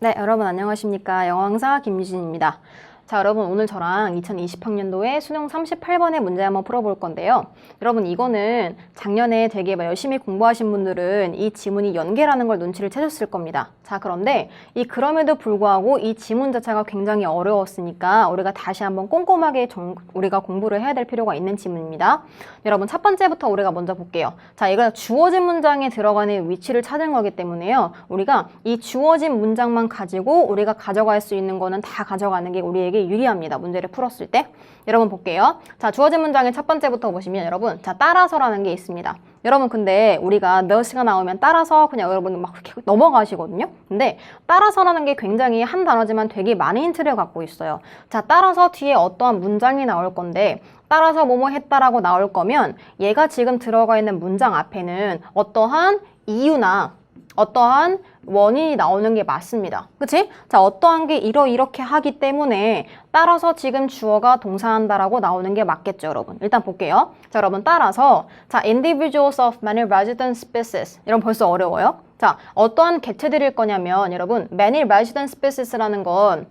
네, 여러분 안녕하십니까. 영어 강사 김유진입니다. 자, 여러분 오늘 저랑 2020학년도에 수능 38번의 문제 한번 풀어볼 건데요. 여러분 이거는 작년에 되게 열심히 공부하신 분들은 이 지문이 연계라는 걸 눈치를 채셨을 겁니다. 자, 그런데 그럼에도 불구하고 이 지문 자체가 굉장히 어려웠으니까 우리가 다시 한번 꼼꼼하게 우리가 공부를 해야 될 필요가 있는 지문입니다. 여러분 첫 번째부터 우리가 먼저 볼게요. 자, 이거 주어진 문장에 들어가는 위치를 찾은 거기 때문에요. 우리가 이 주어진 문장만 가지고 우리가 가져갈 수 있는 거는 다 가져가는 게 우리에게 유리합니다. 문제를 풀었을 때. 여러분 볼게요. 자, 주어진 문장의 첫 번째부터 보시면 여러분, 자, 따라서라는 게 있습니다. 여러분 근데 우리가 thus가 나오면 따라서 그냥 여러분 막 이렇게 넘어가시거든요. 근데 따라서라는 게 굉장히 한 단어지만 되게 많은 힌트를 갖고 있어요. 자, 따라서 뒤에 어떠한 문장이 나올 건데 따라서 뭐뭐 했다라고 나올 거면 얘가 지금 들어가 있는 문장 앞에는 어떠한 이유나 어떠한 원인이 나오는 게 맞습니다. 그치? 자, 어떠한 게 이렇게 하기 때문에 따라서 지금 주어가 동사한다라고 나오는 게 맞겠죠, 여러분. 일단 볼게요. 자, 여러분 따라서 자, individuals of many resident species. 이런 벌써 어려워요. 자, 어떠한 개체들일 거냐면 여러분, many resident species라는 건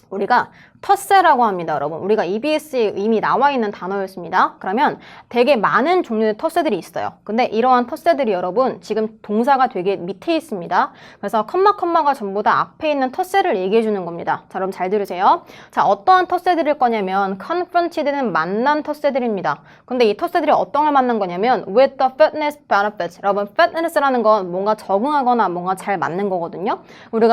우리가 텃새라고 합니다, 여러분. 우리가 EBS에 이미 나와 있는 단어였습니다. 그러면 되게 많은 종류의 텃새들이 있어요. 근데 이러한 텃새들이 여러분 지금 동사가 되게 밑에 있습니다. 그래서 컴마가 전부 다 앞에 있는 텃새를 얘기해 주는 겁니다. 자, 그럼 잘 들으세요. 자, 어떠한 텃새들일 거냐면 confronted는 만난 텃새들입니다. 근데 이 텃새들이 어떤 걸 만난 거냐면 with the fitness benefits. 여러분, fitness라는 건 뭔가 적응하거나 뭔가 잘 맞는 거거든요.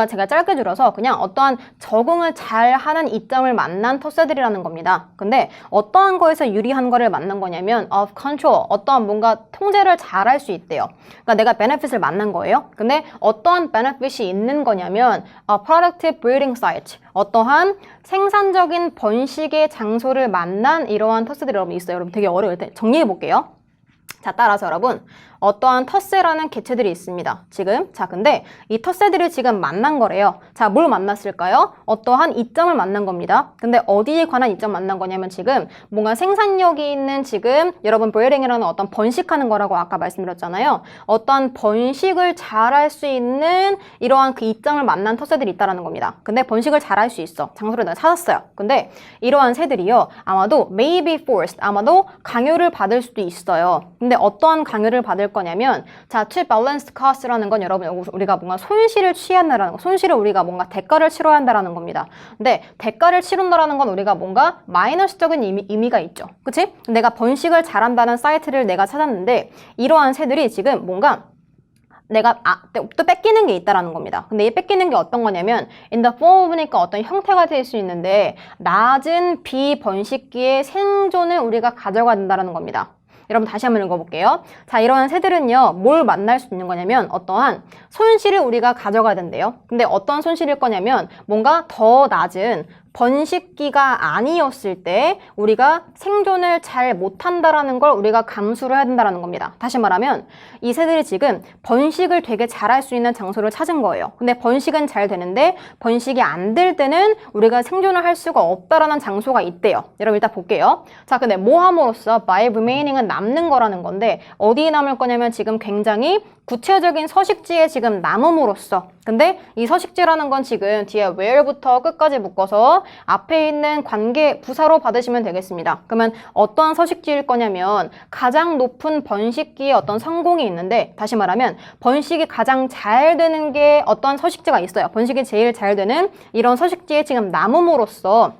제가 짧게 줄여서 그냥 어떠한 적응을 잘 하는 이점을 만난 텃새들이라는 겁니다. 근데 어떠한 거에서 유리한 거를 만난 거냐면 of control, 어떠한 뭔가 통제를 잘 할 수 있대요. 그러니까 내가 benefit을 만난 거예요. 근데 어떠한 benefit이 있는 거냐면 a productive breeding site, 어떠한 생산적인 번식의 장소를 만난 이러한 텃새들이 여러분 있어요. 여러분 되게 어려울 때 정리해 볼게요. 자, 따라서 여러분 어떠한 텃새라는 개체들이 있습니다. 지금. 자, 근데 이 텃새들이 지금 만난 거래요. 자, 뭘 만났을까요? 어떠한 이점을 만난 겁니다. 근데 어디에 관한 이점 만난 거냐면 지금 뭔가 생산력이 있는 지금 여러분 브리딩이라는 어떤 번식하는 거라고 아까 말씀드렸잖아요. 어떠한 번식을 잘할 수 있는 이러한 그 이점을 만난 텃새들이 있다라는 겁니다. 근데 번식을 잘할 수 있어. 장소를 내가 찾았어요. 근데 이러한 새들이요. 아마도 may be forced, 아마도 강요를 받을 수도 있어요. 근데 어떠한 강요를 받을 거냐면 자, to balance cost라는 건 여러분 우리가 뭔가 손실을 취한다라는 거, 손실을 우리가 뭔가 대가를 치러야 한다라는 겁니다. 근데 대가를 치른다라는 건 우리가 뭔가 마이너스적인 의미가 있죠. 그치? 내가 번식을 잘한다는 사이트를 내가 찾았는데 이러한 새들이 지금 뭔가 내가 또 뺏기는 게 있다라는 겁니다. 근데 이 뺏기는 게 어떤 거냐면 in the form of니까 어떤 형태가 될 수 있는데 낮은 비번식기의 생존을 우리가 가져가야 된다라는 겁니다. 여러분 다시 한번 읽어볼게요. 자, 이러한 새들은요, 뭘 만날 수 있는 거냐면 어떠한 손실을 우리가 가져가야 된대요. 근데 어떤 손실일 거냐면 뭔가 더 낮은 번식기가 아니었을 때 우리가 생존을 잘 못한다라는 걸 우리가 감수를 해야 된다는 겁니다. 다시 말하면 이 새들이 지금 번식을 되게 잘할 수 있는 장소를 찾은 거예요. 근데 번식은 잘 되는데 번식이 안 될 때는 우리가 생존을 할 수가 없다라는 장소가 있대요. 여러분 일단 볼게요. 자, 근데 뭐 함으로써 by remaining은 남는 거라는 건데 어디에 남을 거냐면 지금 굉장히 구체적인 서식지에 지금 남음으로써 근데 이 서식지라는 건 지금 뒤에 where부터 끝까지 묶어서 앞에 있는 관계 부사로 받으시면 되겠습니다. 그러면 어떠한 서식지일 거냐면 가장 높은 번식기의 어떤 성공이 있는데 다시 말하면 번식이 가장 잘 되는 게 어떠한 서식지가 있어요. 번식이 제일 잘 되는 이런 서식지에 지금 남음으로써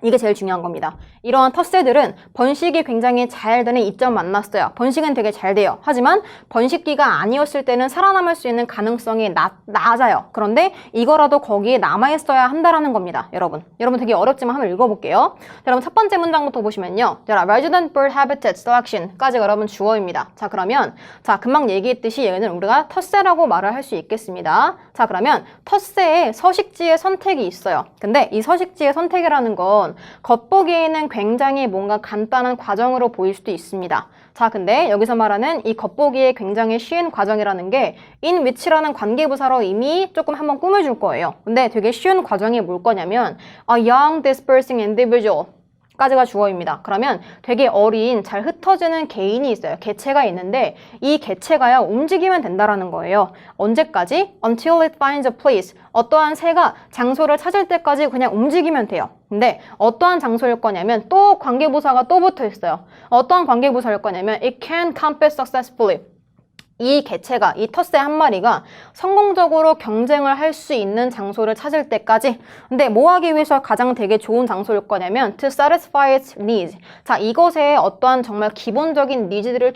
이게 제일 중요한 겁니다. 이러한 텃새들은 번식이 굉장히 잘 되는 이점 만났어요. 번식은 되게 잘 돼요. 하지만 번식기가 아니었을 때는 살아남을 수 있는 가능성이 낮아요. 그런데 이거라도 거기에 남아있어야 한다라는 겁니다. 여러분 되게 어렵지만 한번 읽어볼게요. 여러분 첫 번째 문장부터 보시면요. Resident bird habitat selection까지 여러분 주어입니다. 자, 그러면 자, 금방 얘기했듯이 얘는 우리가 텃새라고 말을 할 수 있겠습니다. 자, 그러면 텃새의 서식지의 선택이 있어요. 근데 이 서식지의 선택이라는 건 겉보기에는 굉장히 뭔가 간단한 과정으로 보일 수도 있습니다. 자, 근데 여기서 말하는 이 겉보기에 굉장히 쉬운 과정이라는 게 in which라는 관계부사로 이미 조금 한번 꾸며줄 거예요. 근데 되게 쉬운 과정이 뭘 거냐면 a young dispersing individual 까지가 주어입니다. 그러면 되게 어린 잘 흩어지는 개인이 있어요. 개체가 있는데 이 개체가요 움직이면 된다라는 거예요. 언제까지? Until it finds a place. 어떠한 새가 장소를 찾을 때까지 그냥 움직이면 돼요. 근데 어떠한 장소일 거냐면 또 관계부사가 또 붙어 있어요. 어떠한 관계부사일 거냐면 it can compete successfully. 이 개체가, 이 텃새 한 마리가 성공적으로 경쟁을 할 수 있는 장소를 찾을 때까지. 근데 뭐 하기 위해서 가장 되게 좋은 장소일 거냐면 to satisfy its needs. 자, 이것에 어떠한 정말 기본적인 니즈들을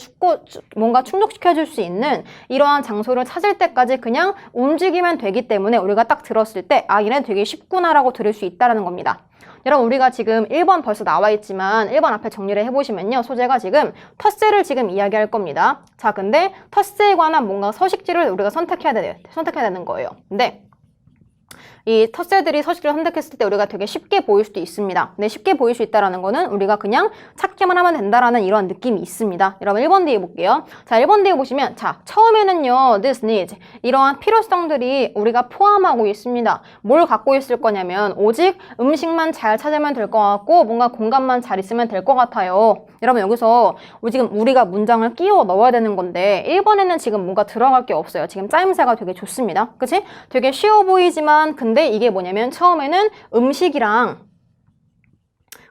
뭔가 충족시켜줄 수 있는 이러한 장소를 찾을 때까지 그냥 움직이면 되기 때문에 우리가 딱 들었을 때 아, 얘네 되게 쉽구나라고 들을 수 있다는 겁니다. 여러분 우리가 지금 1번 벌써 나와 있지만 1번 앞에 정리를 해보시면요. 소재가 지금 텃새를 지금 이야기할 겁니다. 자, 근데 텃새에 관한 뭔가 서식지를 우리가 선택해야 되는 거예요. 근데 이 텃새들이 서식지를 선택했을 때 우리가 되게 쉽게 보일 수도 있습니다. 근데 쉽게 보일 수 있다는 거는 우리가 그냥 찾기만 하면 된다라는 이런 느낌이 있습니다. 여러분 1번 뒤에 볼게요. 자, 1번 뒤에 보시면 자, 처음에는요. this needs 이러한 필요성들이 우리가 포함하고 있습니다. 뭘 갖고 있을 거냐면 오직 음식만 잘 찾으면 될 것 같고 뭔가 공간만 잘 있으면 될 것 같아요. 여러분 여기서 지금 우리가 문장을 끼워 넣어야 되는 건데 1번에는 지금 뭔가 들어갈 게 없어요. 지금 짜임새가 되게 좋습니다. 그치? 되게 쉬워 보이지만 근데 이게 뭐냐면 처음에는 음식이랑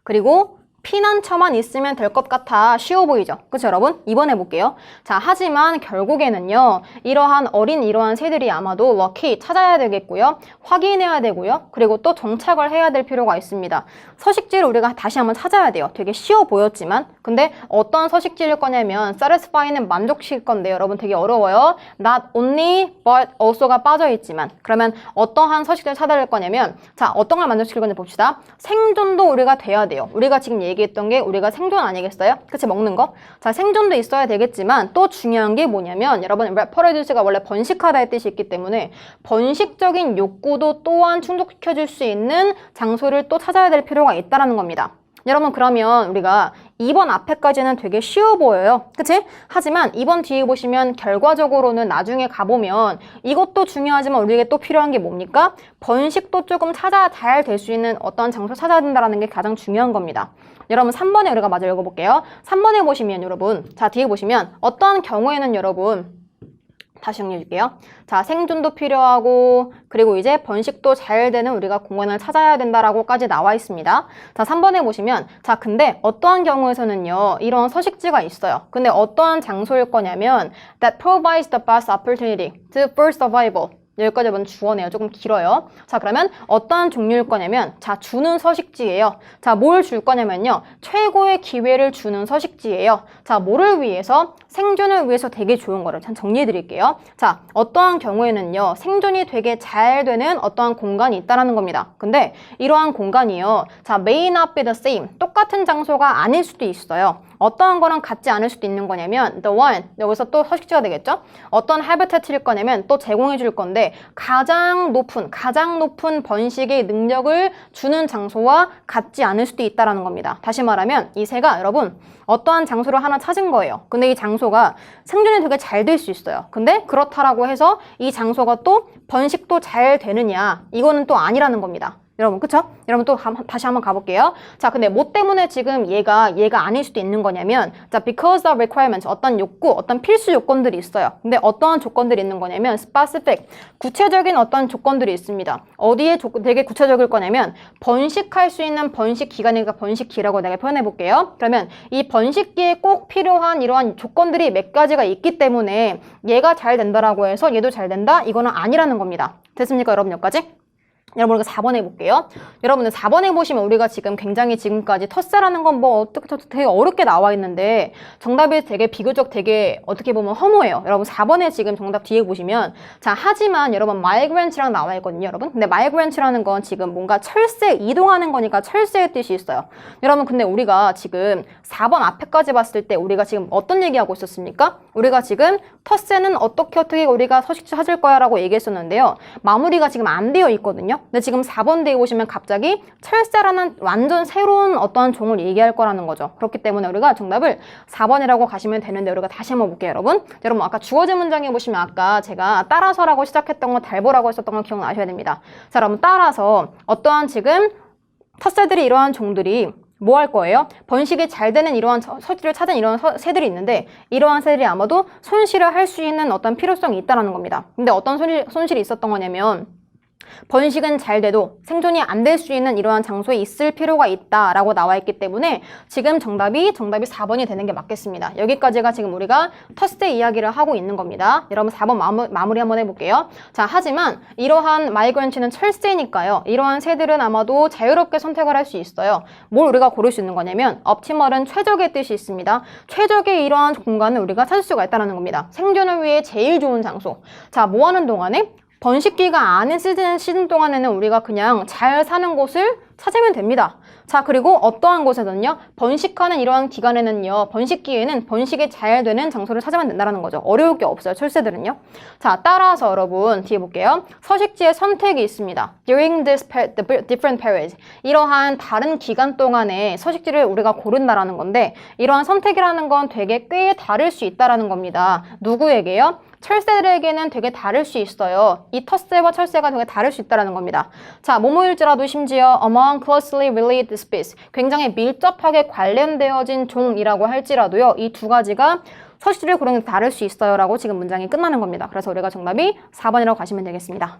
그리고 피난처만 있으면 될 것 같아 쉬워 보이죠? 그쵸 여러분? 2번 해볼게요. 자, 하지만 결국에는요. 이러한 새들이 아마도 lucky 찾아야 되겠고요. 확인해야 되고요. 그리고 또 정착을 해야 될 필요가 있습니다. 서식지를 우리가 다시 한번 찾아야 돼요. 되게 쉬워 보였지만 근데 어떤 서식지일 거냐면 satisfy는 만족시킬 건데요. 여러분 되게 어려워요. Not only but also가 빠져있지만 그러면 어떠한 서식지를 찾아야 될 거냐면 자, 어떤 걸 만족시킬 건지 봅시다. 생존도 우리가 돼야 돼요. 우리가 지금 얘기했던 게 우리가 생존 아니겠어요? 그치? 먹는 거? 자, 생존도 있어야 되겠지만 또 중요한 게 뭐냐면 여러분 reproduce가 원래 번식하다의 뜻이 있기 때문에 번식적인 욕구도 또한 충족시켜줄 수 있는 장소를 또 찾아야 될 필요가 있다는 겁니다. 여러분 그러면 우리가 2번 앞에까지는 되게 쉬워 보여요. 그치? 하지만 2번 뒤에 보시면 결과적으로는 나중에 가보면 이것도 중요하지만 우리에게 또 필요한 게 뭡니까? 번식도 조금 잘 될 수 있는 어떤 장소를 찾아야 된다는 게 가장 중요한 겁니다. 여러분 3번에 우리가 마저 읽어볼게요. 3번에 보시면 여러분 자 뒤에 보시면 어떠한 경우에는 여러분 다시 정리해줄게요. 자, 생존도 필요하고 그리고 이제 번식도 잘 되는 우리가 공간을 찾아야 된다라고까지 나와 있습니다. 자, 3번에 보시면 자, 근데 어떠한 경우에서는요. 이런 서식지가 있어요. 근데 어떠한 장소일 거냐면 that provides the best opportunity to for survival. 여기까지 한번 주어네요. 조금 길어요. 자, 그러면 어떠한 종류일 거냐면 자, 주는 서식지예요. 자, 뭘 줄 거냐면요. 최고의 기회를 주는 서식지예요. 자, 뭐를 위해서? 생존을 위해서 되게 좋은 거를 참 정리해 드릴게요. 자, 어떠한 경우에는요. 생존이 되게 잘 되는 어떠한 공간이 있다라는 겁니다. 근데 이러한 공간이요. 자, may not be the same. 똑같은 장소가 아닐 수도 있어요. 어떠한 거랑 같지 않을 수도 있는 거냐면 the one, 여기서 또 서식지가 되겠죠? 어떤 habitat일 거냐면 또 제공해 줄 건데 가장 높은 번식의 능력을 주는 장소와 같지 않을 수도 있다는 겁니다. 다시 말하면 이 새가 여러분 어떠한 장소를 하나 찾은 거예요. 근데 이 장소가 생존이 되게 잘 될 수 있어요. 근데 그렇다라고 해서 이 장소가 또 번식도 잘 되느냐 이거는 또 아니라는 겁니다. 여러분 그쵸? 여러분 또 다시 한번 가볼게요. 자, 근데 뭐 때문에 지금 얘가 아닐 수도 있는 거냐면 자, because of requirements 어떤 욕구, 어떤 필수 요건들이 있어요. 근데 어떠한 조건들이 있는 거냐면 specific, 구체적인 어떤 조건들이 있습니다. 어디에 되게 구체적일 거냐면 번식할 수 있는 번식 기간이니까 번식기라고 내가 표현해 볼게요. 그러면 이 번식기에 꼭 필요한 이러한 조건들이 몇 가지가 있기 때문에 얘가 잘 된다라고 해서 얘도 잘 된다? 이거는 아니라는 겁니다. 됐습니까 여러분 여기까지? 여러분 우리가 4번 해볼게요. 여러분들 4번 해보시면 우리가 지금 굉장히 지금까지 텃새라는 건 뭐 어떻게 되게 어렵게 나와 있는데 정답이 되게 비교적 되게 어떻게 보면 허무해요. 여러분 4번에 지금 정답 뒤에 보시면 자 하지만 여러분 migrant랑 나와 있거든요. 여러분 근데 migrant라는 건 지금 뭔가 이동하는 거니까 철새의 뜻이 있어요. 여러분 근데 우리가 지금 4번 앞에까지 봤을 때 우리가 지금 어떤 얘기하고 있었습니까? 우리가 지금 텃새는 어떻게 우리가 서식지 찾을 거야 라고 얘기했었는데요. 마무리가 지금 안 되어 있거든요. 근데 지금 4번 뒤에 보시면 갑자기 철새라는 완전 새로운 어떠한 종을 얘기할 거라는 거죠. 그렇기 때문에 우리가 정답을 4번이라고 가시면 되는데 우리가 다시 한번 볼게요, 여러분. 여러분 아까 주어진 문장에 보시면 아까 제가 따라서라고 시작했던 거 달보라고 했었던 거 기억나셔야 됩니다. 자, 여러분 따라서 어떠한 지금 텃새들이 이러한 종들이 뭐 할 거예요? 번식이 잘 되는 이러한 서식지를 찾은 이러한 새들이 있는데 이러한 새들이 아마도 손실을 할 수 있는 어떤 필요성이 있다는 겁니다. 근데 어떤 손실이 있었던 거냐면 번식은 잘 돼도 생존이 안 될 수 있는 이러한 장소에 있을 필요가 있다라고 나와 있기 때문에 지금 정답이 4번이 되는 게 맞겠습니다. 여기까지가 지금 우리가 텃세 이야기를 하고 있는 겁니다. 여러분 4번 마무리 한번 해볼게요. 자, 하지만 이러한 마이그런트는 철새니까요. 이러한 새들은 아마도 자유롭게 선택을 할 수 있어요. 뭘 우리가 고를 수 있는 거냐면 optimal은 최적의 뜻이 있습니다. 최적의 이러한 공간을 우리가 찾을 수가 있다는 겁니다. 생존을 위해 제일 좋은 장소. 자, 뭐 하는 동안에? 번식기가 아닌 시즌 동안에는 우리가 그냥 잘 사는 곳을 찾으면 됩니다. 자, 그리고 어떠한 곳에서는요, 번식하는 이러한 기간에는요, 번식기에는 번식이 잘 되는 장소를 찾으면 된다는 거죠. 어려울 게 없어요, 철새들은요. 자, 따라서 여러분, 뒤에 볼게요. 서식지의 선택이 있습니다. During the different periods. 이러한 다른 기간 동안에 서식지를 우리가 고른다라는 건데, 이러한 선택이라는 건 되게 꽤 다를 수 있다라는 겁니다. 누구에게요? 철새들에게는 되게 다를 수 있어요. 이 텃새와 철새가 되게 다를 수 있다는 겁니다. 자, 뭐뭐일지라도 심지어 among closely related species, 굉장히 밀접하게 관련되어진 종이라고 할지라도요. 이 두 가지가 서식지를 고르는 게 다를 수 있어요 라고 지금 문장이 끝나는 겁니다. 그래서 우리가 정답이 4번이라고 가시면 되겠습니다.